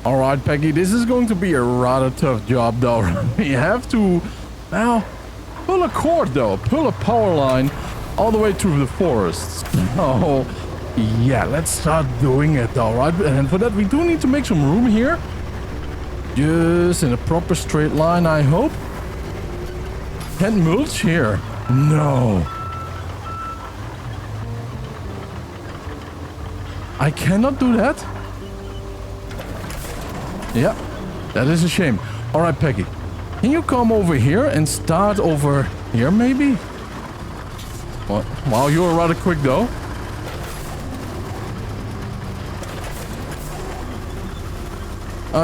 All right, Peggy, this is going to be a rather tough job, though. You have to now pull a cord, though. Pull a power line all the way through the forests. Oh, yeah, let's start doing it, all right? And for that, we do need to make some room here. Just in a proper straight line, I hope. Can't mulch here. No. I cannot do that. Yeah, that is a shame. All right, Peggy. Can you come over here and start over here, maybe? Well, wow, you were rather quick, though.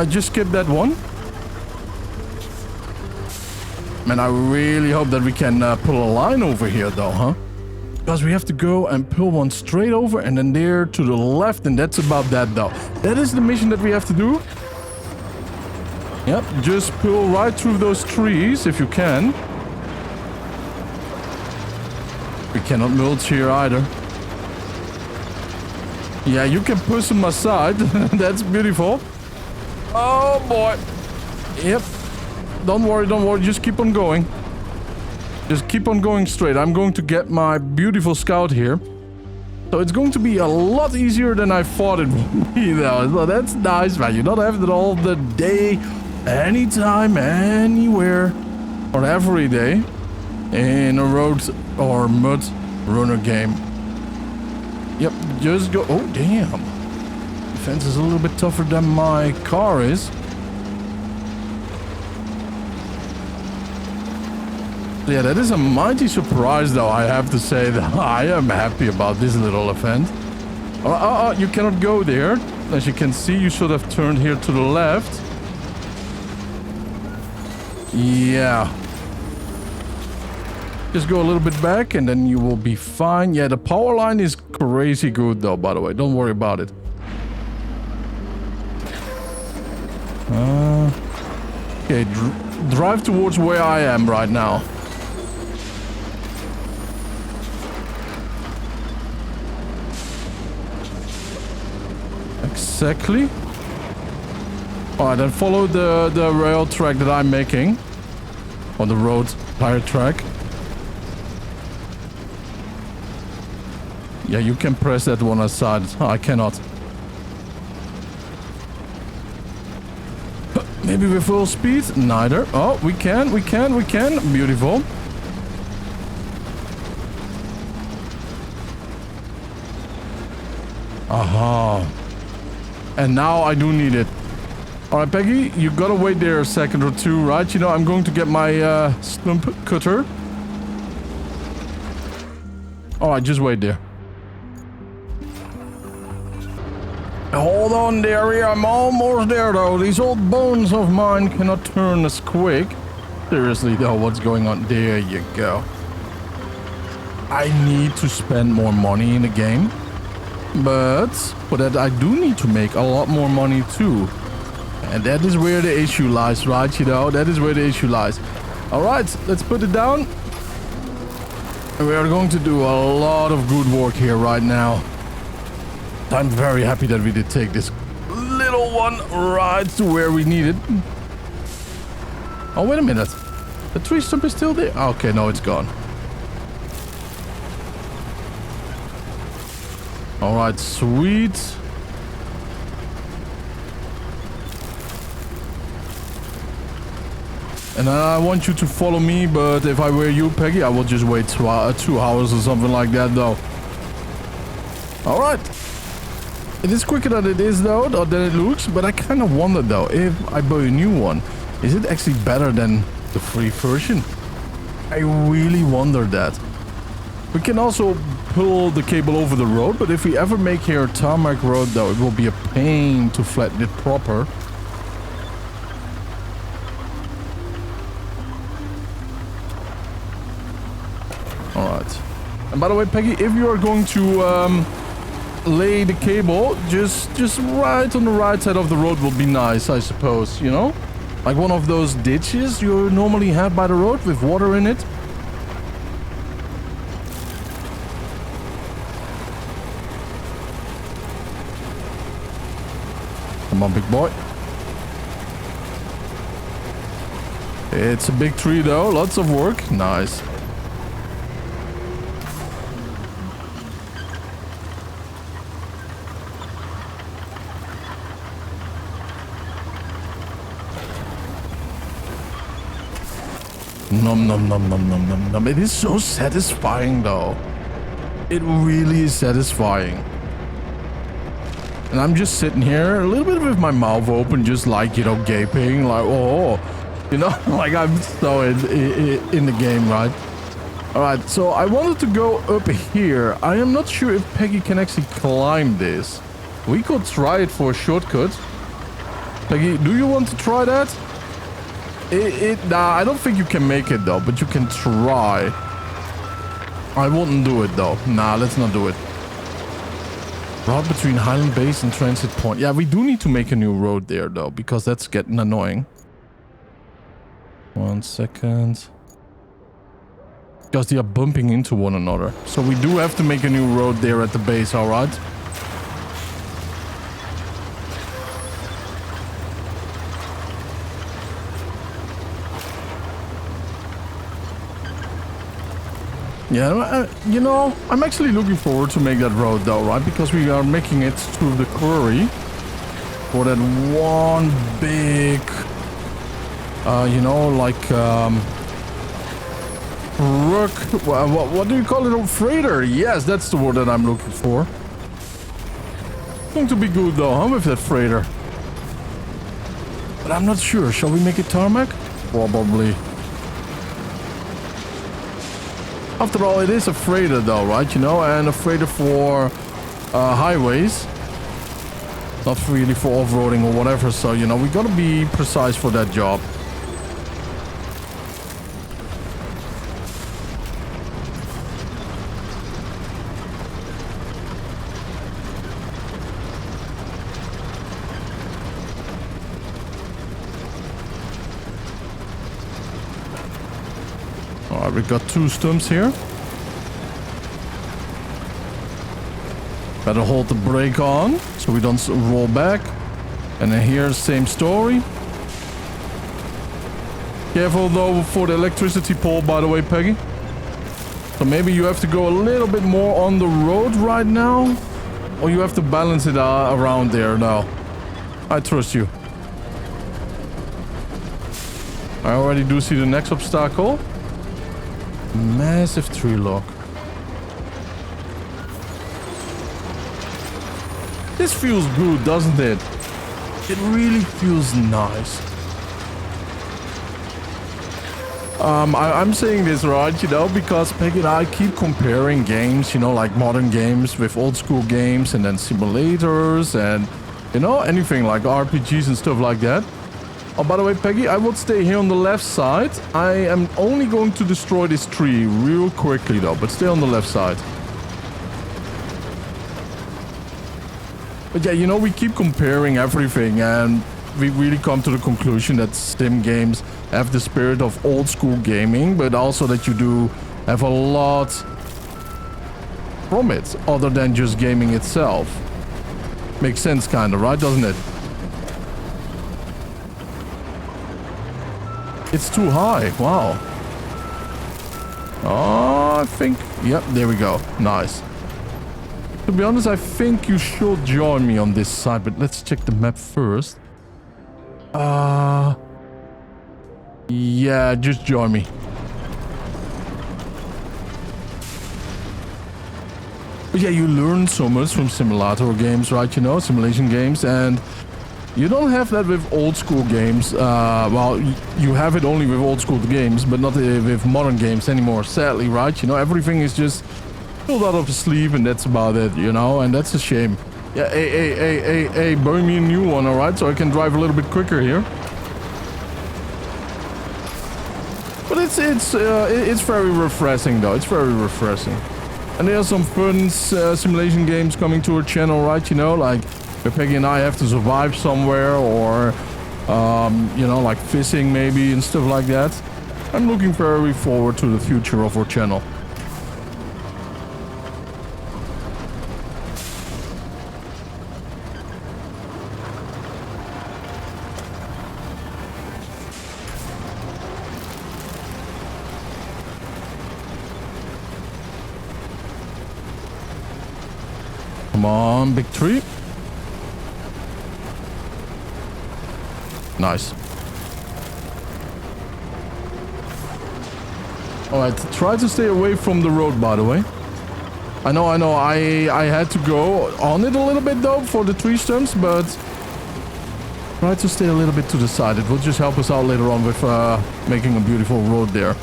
Just skip that one. Man, I really hope that we can pull a line over here, though, huh? Because we have to go and pull one straight over and then there to the left, and that's about that, though. That is the mission that we have to do. Yep, just pull right through those trees if you can. We cannot mulch here either. Yeah, you can push them aside. That's beautiful. Oh boy. Yep. Don't worry. Just keep on going. Just keep on going straight. I'm going to get my beautiful scout here. So it's going to be a lot easier than I thought it would be, though. So that's nice, man. You don't have it all the day, anytime, anywhere, or every day in a road or mud runner game. Yep, just go. Oh, damn. The fence is a little bit tougher than my car is. Yeah, that is a mighty surprise, though, I have to say. That I am happy about this little event. You cannot go there. As you can see, you should have turned here to the left. Yeah. Just go a little bit back and then you will be fine. Yeah, the power line is crazy good, though, by the way. Don't worry about it. Okay, drive towards where I am right now. Exactly. Alright, then follow the rail track that I'm making. On the road tire track. Yeah, you can press that one aside. I cannot. Maybe with full speed? Neither. Oh, we can. Beautiful. Aha. And now I do need it. Alright, Peggy, you gotta wait there a second or two, right? You know, I'm going to get my stump cutter. Alright, just wait there. Hold on, dearie. I'm almost there, though. These old bones of mine cannot turn as quick. Seriously, though, what's going on? There you go. I need to spend more money in the game. But for that, I do need to make a lot more money, too. And that is where the issue lies, right? You know, that is where the issue lies. All right, let's put it down. And we are going to do a lot of good work here right now. I'm very happy that we did take this little one right to where we need it. Oh, wait a minute. The tree stump is still there. Okay, no, it's gone. All right, sweet. And I want you to follow me, but if I were you, Peggy, I will just wait 2 hours or something like that, though. All right. It is quicker than it is, though, or than it looks, but I kind of wonder, though, if I buy a new one, is it actually better than the free version? I really wonder that. We can also pull the cable over the road, but if we ever make here a tarmac road, though, it will be a pain to flatten it proper. Alright. And by the way, Peggy, if you are going to lay the cable, just right on the right side of the road will be nice, I suppose, you know? Like one of those ditches you normally have by the road with water in it. Come on, big boy. It's a big tree though, lots of work. Nice. Nom nom nom nom nom nom nom. It is so satisfying though. It really is satisfying. And I'm just sitting here a little bit with my mouth open, just like, you know, gaping, like, oh, you know, like I'm so in the game, right? All right, so I wanted to go up here. I am not sure if Peggy can actually climb this. We could try it for a shortcut. Peggy, do you want to try that? Nah, I don't think you can make it though, but you can try. I wouldn't do it though. Nah, let's not do it. Route between Highland Base and Transit Point. Yeah, we do need to make a new road there though, because that's getting annoying. 1 second. Because they are bumping into one another. So we do have to make a new road there at the base, alright? Yeah, you know, I'm actually looking forward to make that road though, right? Because we are making it through the quarry for that one big, you know, like, what do you call it? A freighter. Yes, that's the word that I'm looking for. It's going to be good though, huh, with that freighter. But I'm not sure. Shall we make it tarmac? Probably. After all, it is a freighter though, right? You know, and a freighter for highways. Not really for off-roading or whatever. So, you know, we gotta be precise for that job. Alright, we got 2 stumps here. Better hold the brake on so we don't roll back. And then here, same story. Careful though for the electricity pole, by the way, Peggy. So maybe you have to go a little bit more on the road right now. Or you have to balance it around there now. I trust you. I already do see the next obstacle. Massive tree log. This feels good, doesn't it? It really feels nice. I'm saying this right, you know, because Peggy and I keep comparing games, you know, like modern games with old school games and then simulators and, you know, anything like RPGs and stuff like that. Oh, by the way, Peggy, I would stay here on the left side. I am only going to destroy this tree real quickly, though, but stay on the left side. But yeah, you know, we keep comparing everything, and we really come to the conclusion that sim games have the spirit of old school gaming, but also that you do have a lot from it, other than just gaming itself. Makes sense, kind of, right? Doesn't it? It's too high. Wow. Oh, I think... Yep, there we go. Nice. To be honest, I think you should join me on this side, but let's check the map first. Yeah, just join me. But yeah, you learn so much from simulator games, right? You know, simulation games, and you don't have that with old school games. Well, you have it only with old school games, but not with modern games anymore, sadly, right? You know, everything is just pulled out of the sleeve and that's about it, you know, and that's a shame. Yeah, hey, buy me a new one, alright? So I can drive a little bit quicker here. But it's very refreshing though, it's very refreshing. And there are some fun simulation games coming to our channel, right? You know, like where Peggy and I have to survive somewhere, or you know, like fishing maybe and stuff like that. I'm looking very forward to the future of our channel. Come on, big tree. Nice. Alright, try to stay away from the road, by the way. I know. I had to go on it a little bit, though, for the tree stumps, but try to stay a little bit to the side. It will just help us out later on with making a beautiful road there.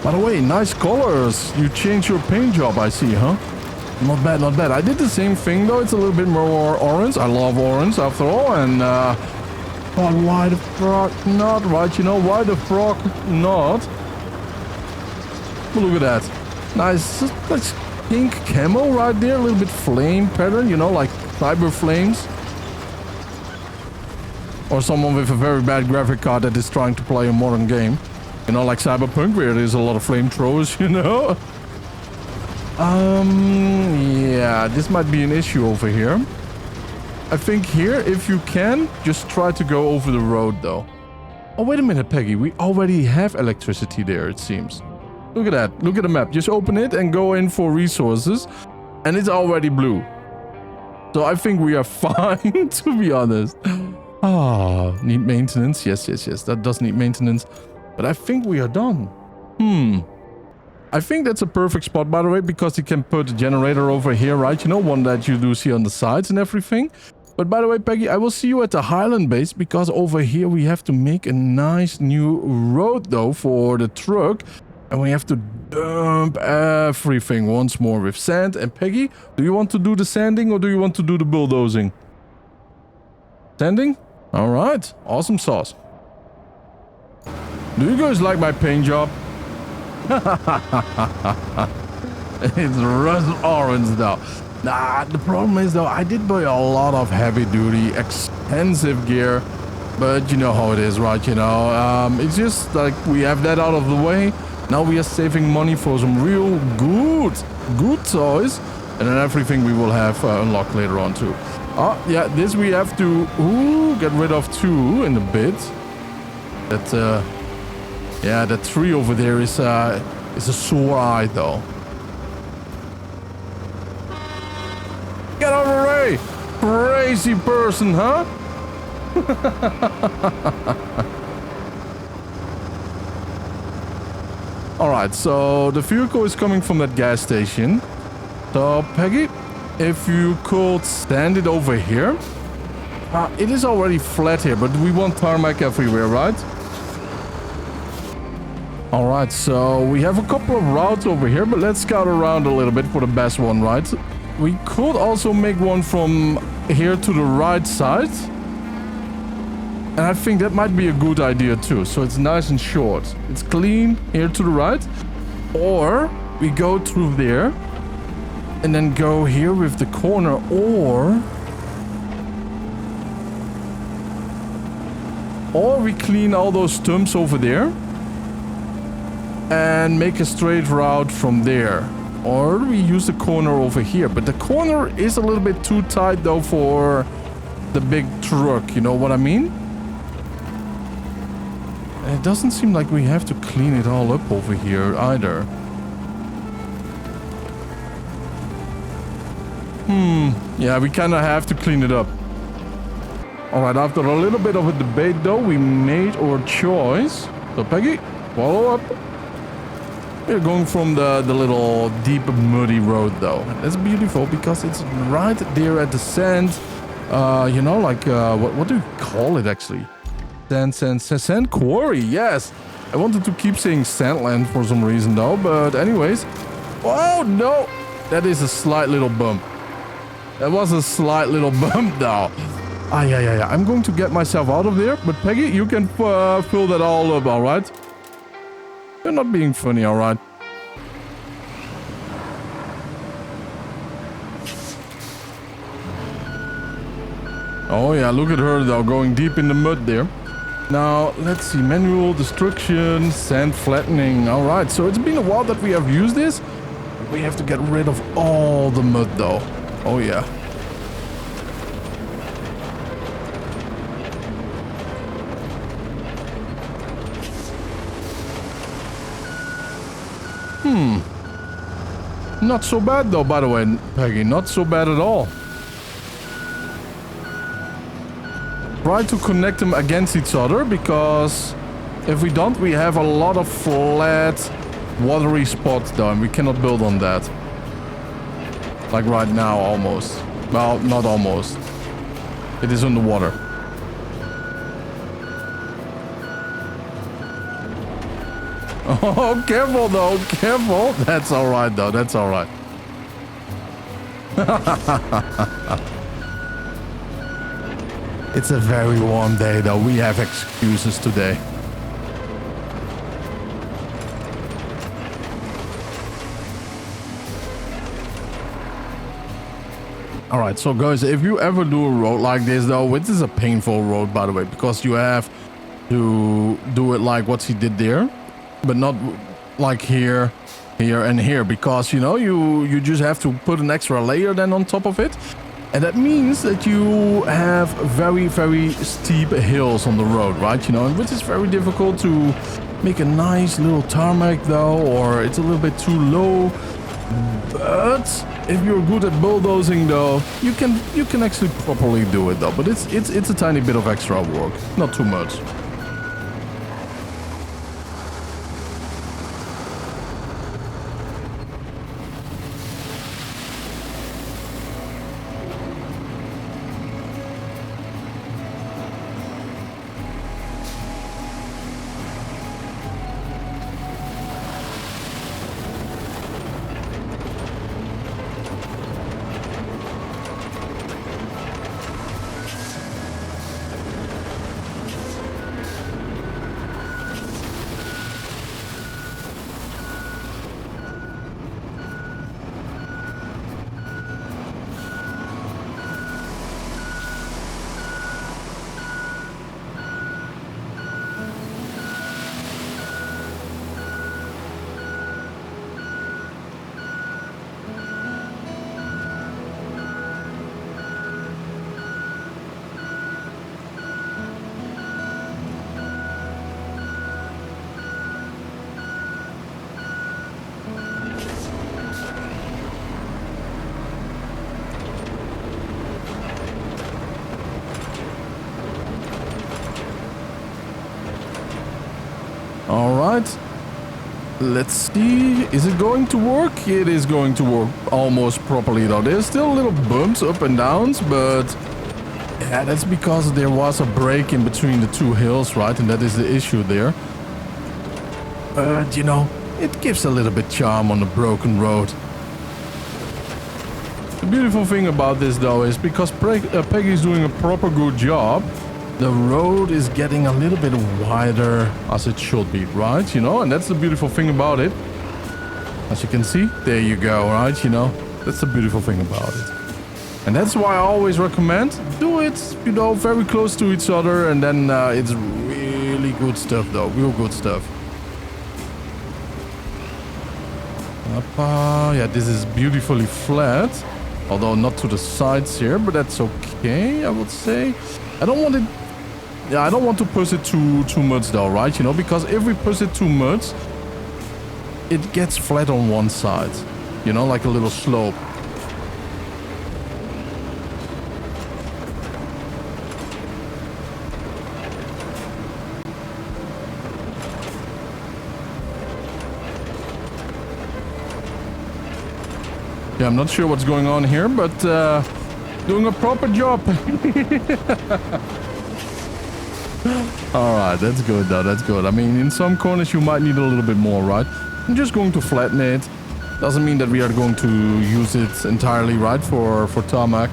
By the way, nice colors. You changed your paint job, I see, huh? Not bad, not bad. I did the same thing, though. It's a little bit more orange. I love orange, after all. And, but why the frog not, right? You know, why the frog not? Look at that. Nice, nice pink camo right there. A little bit flame pattern, you know, like cyber flames. Or someone with a very bad graphic card that is trying to play a modern game. You know, like Cyberpunk, where there's a lot of flamethrowers, you know? Yeah, this might be an issue over here. I think here, if you can, just try to go over the road, though. Oh, wait a minute, Peggy. We already have electricity there, it seems. Look at that. Look at the map. Just open it and go in for resources. And it's already blue. So I think we are fine, to be honest. Ah, need maintenance. Yes. That does need maintenance. But I think we are done. I think that's a perfect spot, by the way, because you can put a generator over here, right? You know, one that you do see on the sides and everything. But by the way, Peggy, I will see you at the Highland base, because over here we have to make a nice new road, though, for the truck. And we have to dump everything once more with sand. And Peggy, do you want to do the sanding or do you want to do the bulldozing? Sanding? All right. Awesome sauce. Do you guys like my paint job? It's rust orange though. Nah, the problem is though, I did buy a lot of heavy duty, expensive gear. But you know how it is, right? You know, it's just like we have that out of the way. Now we are saving money for some real good toys. And then everything we will have unlocked later on too. Oh, yeah, this we have to get rid of too in a bit. That, yeah, that tree over there is a sore eye, though. Get out of the way! Crazy person, huh? Alright, so the vehicle is coming from that gas station. So, Peggy, if you could stand it over here. It is already flat here, but we want tarmac everywhere, right? Alright, so we have a couple of routes over here, but let's scout around a little bit for the best one, right? We could also make one from here to the right side. And I think that might be a good idea too. So it's nice and short. It's clean here to the right. Or we go through there and then go here with the corner, or we clean all those stumps over there and make a straight route from there. Or we use the corner over here. But the corner is a little bit too tight though for the big truck, you know what I mean? And it doesn't seem like we have to clean it all up over here either. Yeah, we kind of have to clean it up. Alright, after a little bit of a debate though, we made our choice. So Peggy, follow up. We're going from the little deep muddy road though. That's beautiful because it's right there at the sand. You know, like, what do you call it actually? Sand quarry, yes. I wanted to keep saying sandland for some reason though, but anyways. Oh no, that is a slight little bump. That was a slight little bump though. Yeah. I'm going to get myself out of there, but Peggy, you can fill that all up, alright? You're not being funny, alright? Oh yeah, look at her though, going deep in the mud there. Now, let's see, manual destruction, sand flattening. Alright, so it's been a while that we have used this. We have to get rid of all the mud though. Oh yeah. Not so bad though, by the way, Peggy. Not so bad at all. Try to connect them against each other, because if we don't, we have a lot of flat, watery spots though, and we cannot build on that. Like right now, almost. Well, not almost. It is underwater. Oh, careful though, careful. That's alright though, that's alright. It's a very warm day though, we have excuses today. Alright, so guys, if you ever do a road like this though, which is a painful road by the way, because you have to do it like what he did there. But not like here, here, and here, because, you know, you just have to put an extra layer then on top of it. And that means that you have very, very steep hills on the road, right? You know, which is very difficult to make a nice little tarmac though, or it's a little bit too low. But if you're good at bulldozing though, you can actually properly do it though. But it's a tiny bit of extra work, not too much. Alright, let's see, is it going to work? It is going to work almost properly though. There's still little bumps up and downs, but yeah, that's because there was a break in between the two hills, right? And that is the issue there. But you know, it gives a little bit charm on a broken road. The beautiful thing about this though is because Peggy's doing a proper good job, the road is getting a little bit wider as it should be, right? You know, and that's the beautiful thing about it. As you can see, there you go, right? You know, that's the beautiful thing about it. And that's why I always recommend do it, you know, very close to each other, and then it's really good stuff though, real good stuff. Yeah, this is beautifully flat, although not to the sides here, but that's okay, I would say. I don't want it. Yeah, I don't want to push it too much though, right? You know, because if we push it too much, it gets flat on one side. You know, like a little slope. Yeah, I'm not sure what's going on here, but doing a proper job. Alright, that's good though, that's good. I mean, in some corners you might need a little bit more, right? I'm just going to flatten it. Doesn't mean that we are going to use it entirely, right, for tarmac.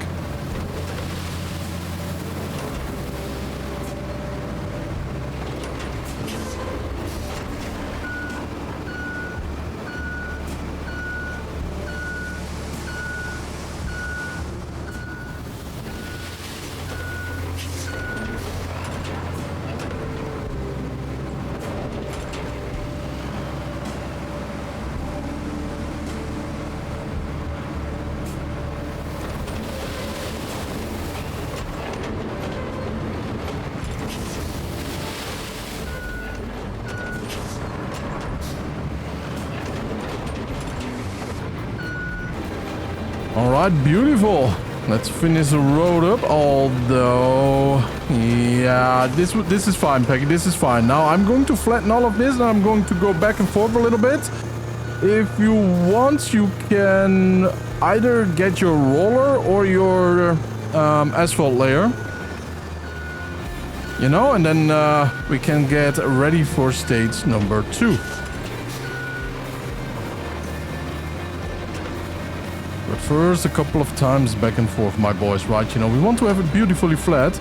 right, beautiful. Let's finish the road up, although... Yeah, this is fine, Peggy. This is fine. Now, I'm going to flatten all of this, and I'm going to go back and forth a little bit. If you want, you can either get your roller or your asphalt layer. You know, and then we can get ready for stage number 2. But first, a couple of times back and forth, my boys, right? You know, we want to have it beautifully flat.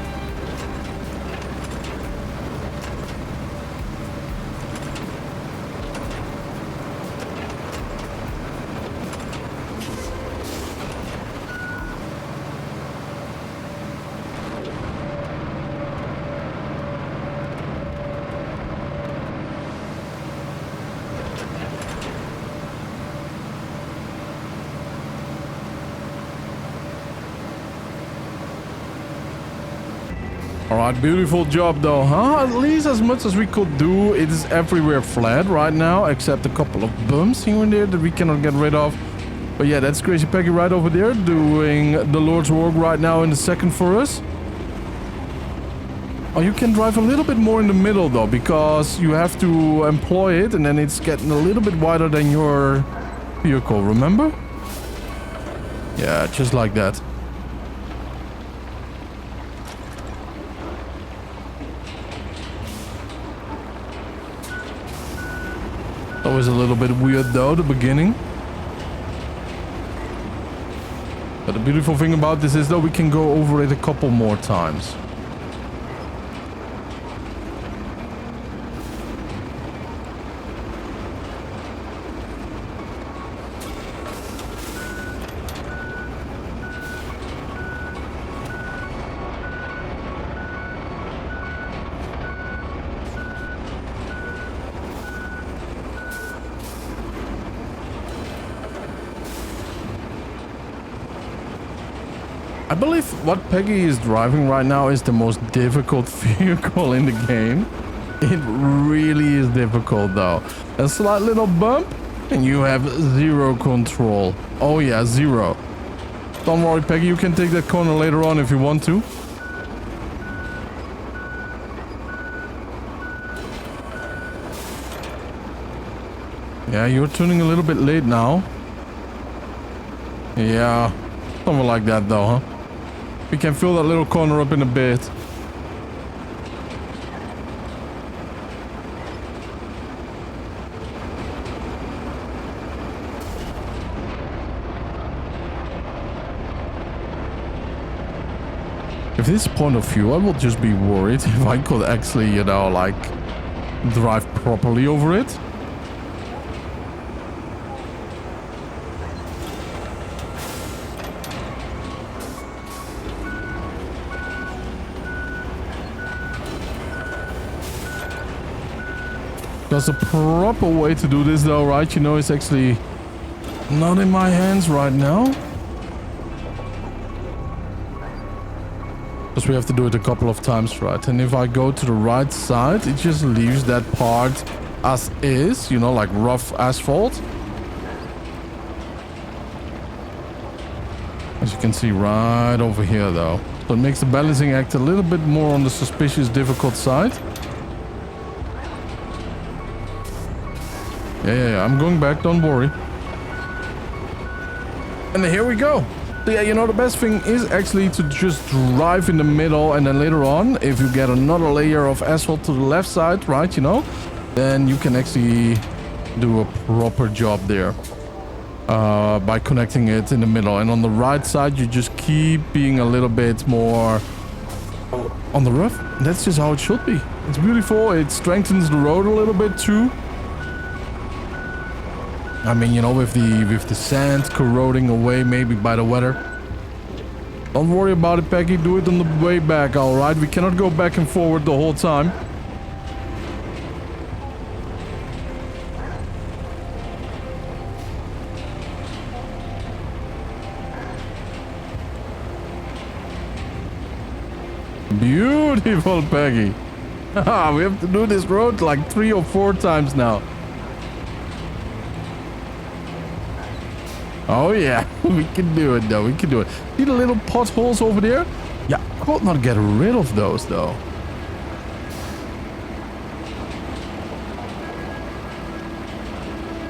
Alright, beautiful job though, huh? At least as much as we could do, it is everywhere flat right now, except a couple of bumps here and there that we cannot get rid of. But yeah, that's Crazy Peggy right over there, doing the Lord's work right now in the second for us. Oh, you can drive a little bit more in the middle though, because you have to employ it, and then it's getting a little bit wider than your vehicle, remember? Yeah, just like that. Always a little bit weird though, the beginning. But the beautiful thing about this is that we can go over it a couple more times. I believe what Peggy is driving right now is the most difficult vehicle in the game. It really is difficult though. A slight little bump and you have zero control. Oh yeah, zero. Don't worry, Peggy, you can take that corner later on if you want to. Yeah, you're turning a little bit late now. Yeah, something like that though, huh? We can fill that little corner up in a bit. If this is point of view, I would just be worried if I could actually, you know, like, drive properly over it. Because the proper way to do this though, right, you know, it's actually not in my hands right now. Because we have to do it a couple of times, right? And if I go to the right side, it just leaves that part as is, you know, like rough asphalt. As you can see right over here though. So it makes the balancing act a little bit more on the suspicious difficult side. Yeah, I'm going back, don't worry. And here we go. So yeah, you know, the best thing is actually to just drive in the middle, and then later on, if you get another layer of asphalt to the left side, right, you know, then you can actually do a proper job there by connecting it in the middle. And on the right side, you just keep being a little bit more on the rough. That's just how it should be. It's beautiful. It strengthens the road a little bit too. I mean, you know, with the sand corroding away maybe by the weather. Don't worry about it, Peggy. Do it on the way back, alright? We cannot go back and forward the whole time. Beautiful, Peggy. We have to do this road like 3 or 4 times now. Oh yeah, we can do it though. We can do it. See the little potholes over there? Yeah, I could not get rid of those though.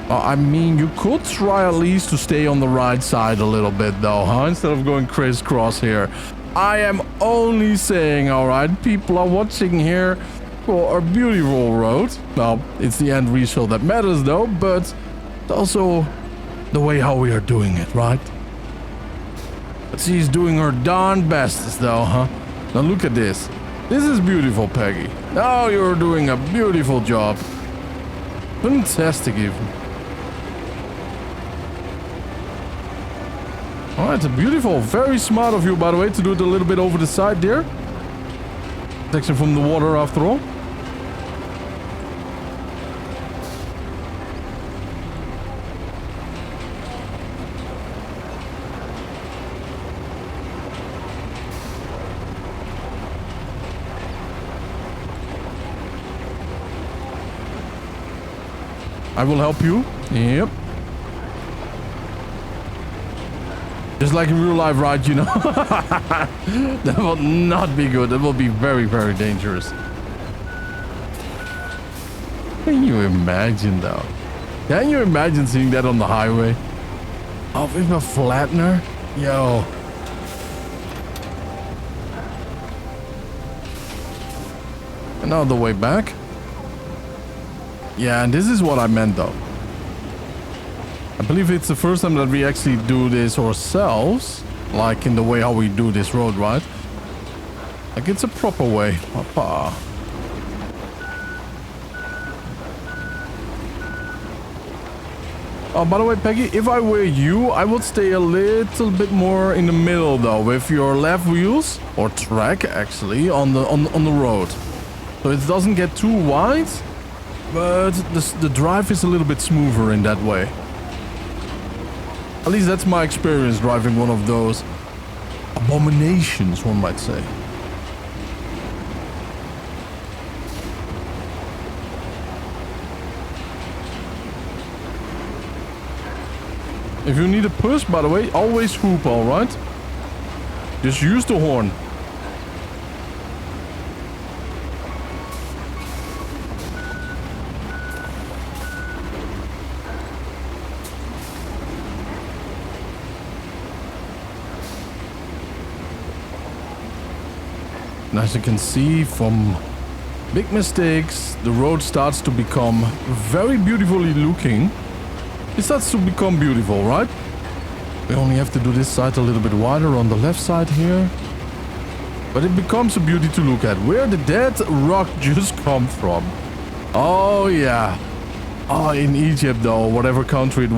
I mean, you could try at least to stay on the right side a little bit though, huh? Instead of going crisscross here. I am only saying, all right, people are watching here for a beautiful road. Well, it's the end result that matters though, but also the way how we are doing it, right? But she's doing her darn bestest though, huh? Now look at this. This is beautiful, Peggy. Now you're doing a beautiful job. Fantastic even. Oh, it's a beautiful, very smart of you, by the way, to do it a little bit over the side there. Protection from the water, after all. I will help you. Yep. Just like in real life, right, you know? That will not be good. That will be very, very dangerous. Can you imagine, though? Can you imagine seeing that on the highway? Oh, with a flattener? Yo. And now the way back. Yeah, and this is what I meant, though. I believe it's the first time that we actually do this ourselves, like in the way how we do this road, right? Like it's a proper way. Hoppa. Oh, by the way, Peggy, if I were you, I would stay a little bit more in the middle though, with your left wheels or track actually on the road, so it doesn't get too wide, but the drive is a little bit smoother in that way. At least that's my experience driving one of those abominations, one might say. If you need a push, by the way, always whoop, alright? Just use the horn. And as you can see, from big mistakes, the road starts to become very beautifully looking. It starts to become beautiful, right? We only have to do this side a little bit wider on the left side here. But it becomes a beauty to look at. Where did that rock just come from? Oh, yeah. Oh, in Egypt, though, whatever country it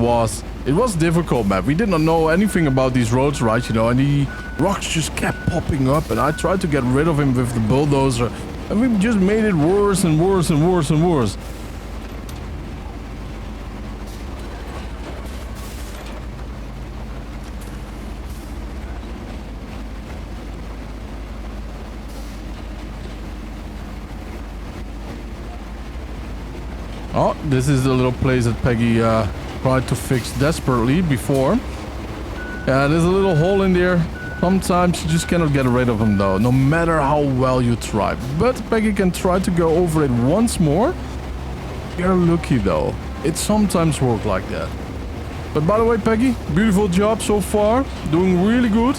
was difficult, man. We did not know anything about these roads, right? You know, and the rocks just kept popping up, and I tried to get rid of him with the bulldozer, and we just made it worse and worse and worse and worse. Oh, this is the little place that Peggy tried to fix desperately before. Yeah, there's a little hole in there. Sometimes you just cannot get rid of them though, no matter how well you try. But Peggy can try to go over it once more. You're lucky though. It sometimes works like that. But by the way, Peggy, beautiful job so far. Doing really good.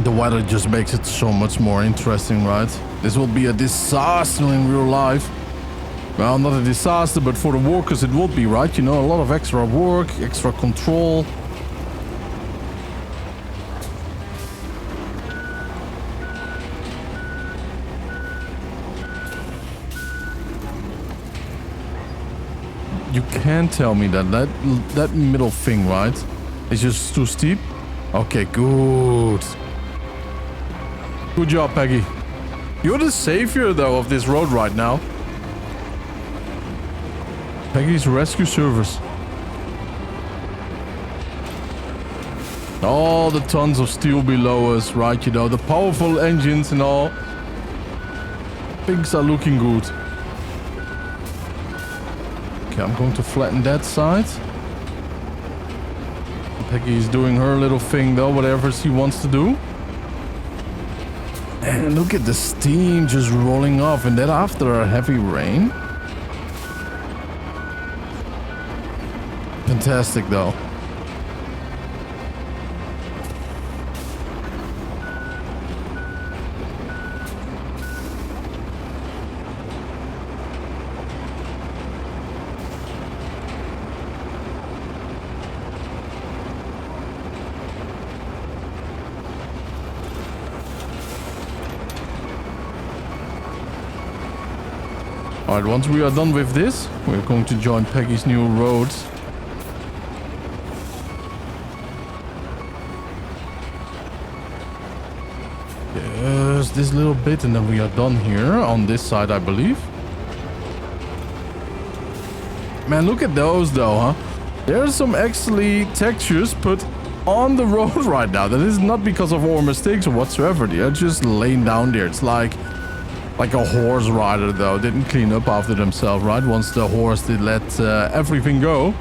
The weather just makes it so much more interesting, right? This will be a disaster in real life. Well, not a disaster, but for the workers it would be, right? You know, a lot of extra work, extra control. You can't tell me that middle thing, right? It's just too steep. Okay, good. Good job, Peggy. You're the savior, though, of this road right now. Peggy's rescue service. All the tons of steel below us, right? You know, the powerful engines and all. Things are looking good. Okay, I'm going to flatten that side. Peggy is doing her little thing though, whatever she wants to do. And look at the steam just rolling off, and that after a heavy rain. Fantastic though. Alright, once we are done with this, we're going to join Peggy's new roads. Just this little bit and then we are done here on this side, I believe. Man, look at those though, huh? There's some actually textures put on the road right now. That is not because of our mistakes or whatsoever. They are just laying down there. It's like a horse rider though, didn't clean up after themselves, right? Once the horse did let everything go.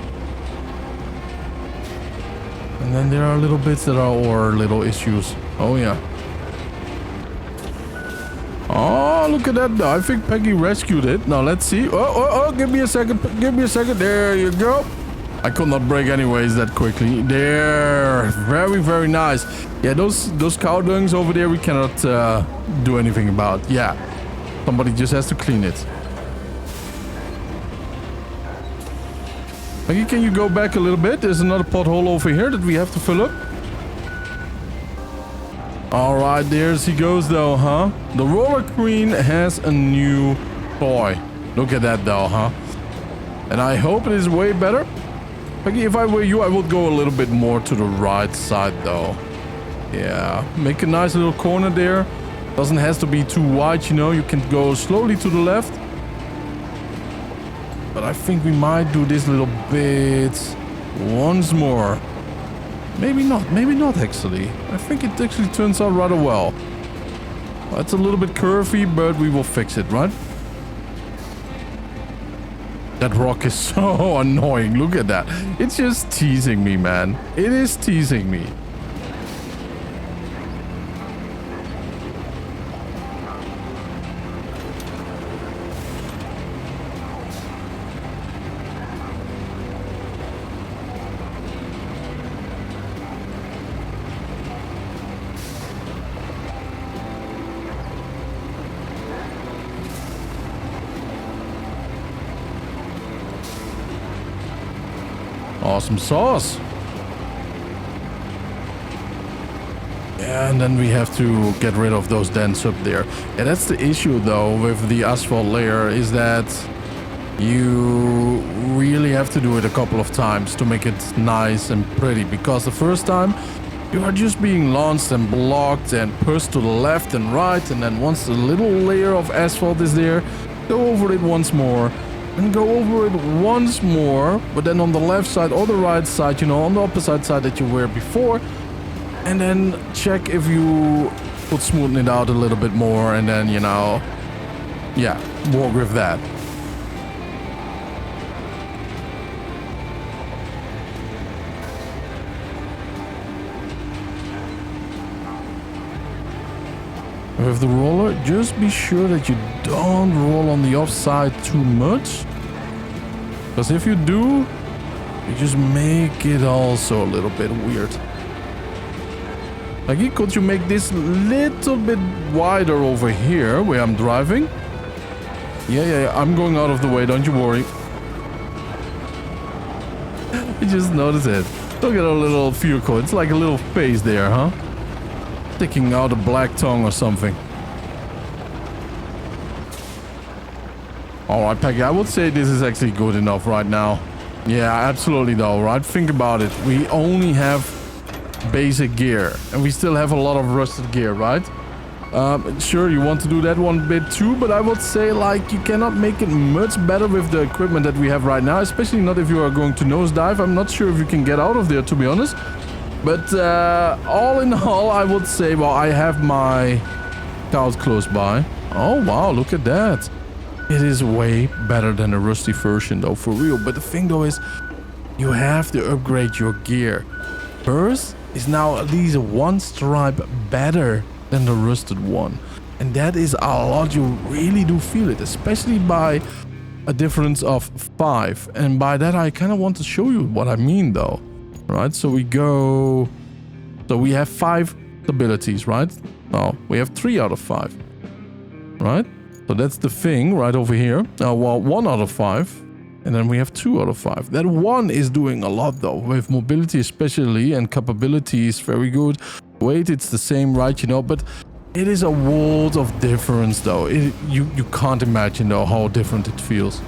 And then there are little bits that are our little issues. Oh yeah. Oh, look at that though. I think Peggy rescued it. Now let's see. Oh, give me a second. Give me a second. There you go. I could not brake anyways that quickly. There. Very, very nice. Yeah, those cow dungs over there we cannot do anything about. Yeah. Somebody just has to clean it. Peggy, can you go back a little bit? There's another pothole over here that we have to fill up. Alright, there she goes though, huh? The roller queen has a new toy. Look at that though, huh? And I hope it is way better. Peggy, if I were you, I would go a little bit more to the right side though. Yeah, make a nice little corner there. Doesn't have to be too wide, you know. You can go slowly to the left. But I think we might do this little bit once more. Maybe not actually. I think it actually turns out rather well. It's a little bit curvy, but we will fix it, right? That rock is so annoying. Look at that. It's just teasing me, man. It is teasing me. Awesome sauce. Yeah, and then we have to get rid of those dents up there. Yeah, that's the issue though with the asphalt layer, is that you really have to do it a couple of times to make it nice and pretty, because the first time you are just being launched and blocked and pushed to the left and right, and then once the little layer of asphalt is there, go over it once more. And go over it once more, but then on the left side or the right side, you know, on the opposite side that you were before. And then check if you could smoothen it out a little bit more, and then, you know, yeah, work with that. With the roller, just be sure that you don't roll on the offside too much. Because if you do, you just make it also a little bit weird. Like, could you make this little bit wider over here where I'm driving? Yeah, I'm going out of the way, don't you worry. You just notice it. Look at our little vehicle. It's like a little face there, huh? Sticking out a black tongue or something. Alright, Peggy, I would say this is actually good enough right now. Yeah, absolutely though, right? Think about it. We only have basic gear, and we still have a lot of rusted gear, right? Sure, you want to do that one bit too, but I would say like you cannot make it much better with the equipment that we have right now, especially not if you are going to nosedive. I'm not sure if you can get out of there, to be honest. But all in all, I would say, well, I have my cows close by. Oh, wow, look at that. It is way better than the rusty version, though, for real. But the thing, though, is you have to upgrade your gear. Hers is now at least one stripe better than the rusted one, and that is a lot. You really do feel it, especially by a difference of 5, and by that I kind of want to show you what I mean though. Right, so we have 5 abilities, right? No, we have 3 out of 5, right? So that's the thing right over here. Well, 1 out of 5, and then we have 2 out of 5. That 1 is doing a lot though, with mobility especially, and capability is very good. Weight, it's the same, right? You know, but it is a world of difference though. You can't imagine though how different it feels.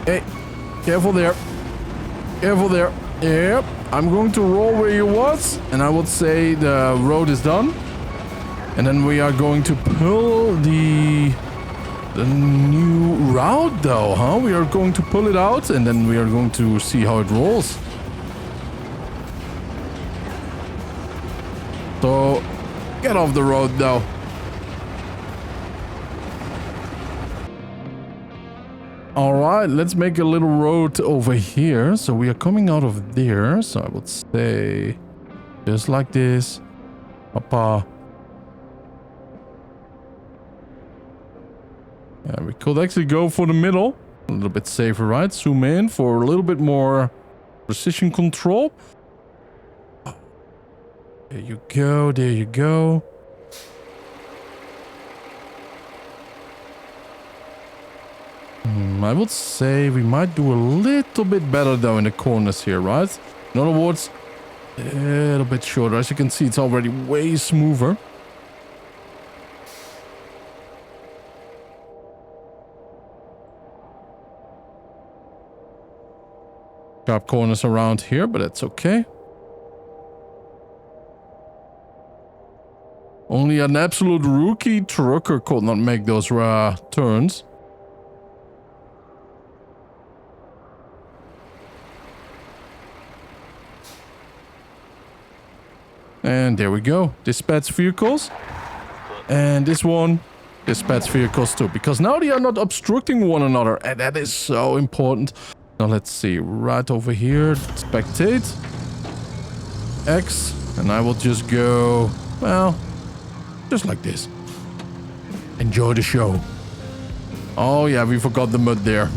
Hey, careful there. Careful there. Yep, I'm going to roll where you was, and I would say the road is done. And then we are going to pull the new route though, huh? We are going to pull it out, and then we are going to see how it rolls. So, get off the road though. Alright, let's make a little road over here. So we are coming out of there. So I would say just like this. Papa. Yeah, we could actually go for the middle. A little bit safer, right? Zoom in for a little bit more precision control. There you go, there you go. I would say we might do a little bit better though in the corners here, right? In other words, a little bit shorter. As you can see, it's already way smoother. Sharp corners around here, but that's okay. Only an absolute rookie trucker could not make those turns. And there we go. Dispatch vehicles. And this one, dispatch vehicles too. Because now they are not obstructing one another. And that is so important. Now let's see. Right over here. Spectate. X. And I will just go, well, just like this. Enjoy the show. Oh yeah, we forgot the mud there.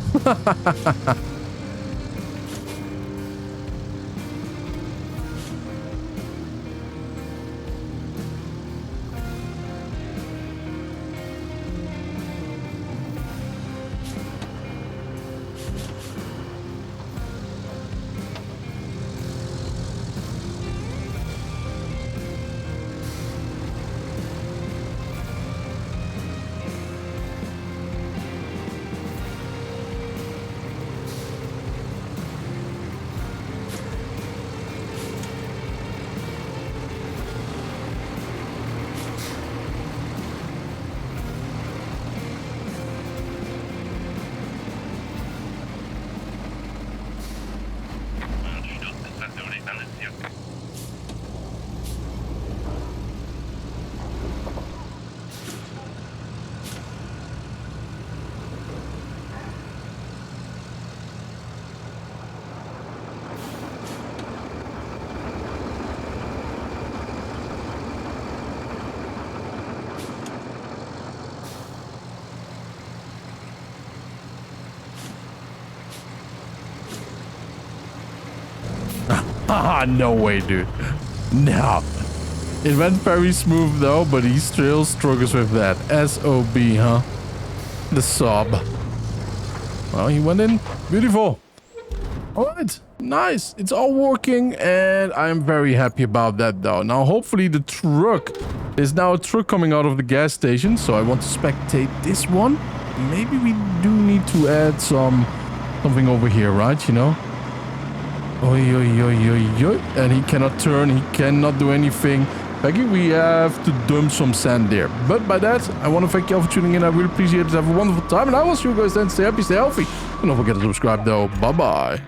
Ah, no way, dude. No. It went very smooth though, but he still struggles with that. SOB, huh? The sob. Well, he went in. Beautiful. Alright, nice. It's all working, and I'm very happy about that though. Now, hopefully the truck... There's now a truck coming out of the gas station, so I want to spectate this one. Maybe we do need to add something over here, right? You know? Oi, oi, oi, oi, oi. And he cannot turn. He cannot do anything. Becky, we have to dump some sand there. But by that, I want to thank you all for tuning in. I really appreciate it. Have a wonderful time. And I will see you guys then. Stay happy, stay healthy. And don't forget to subscribe, though. Bye-bye.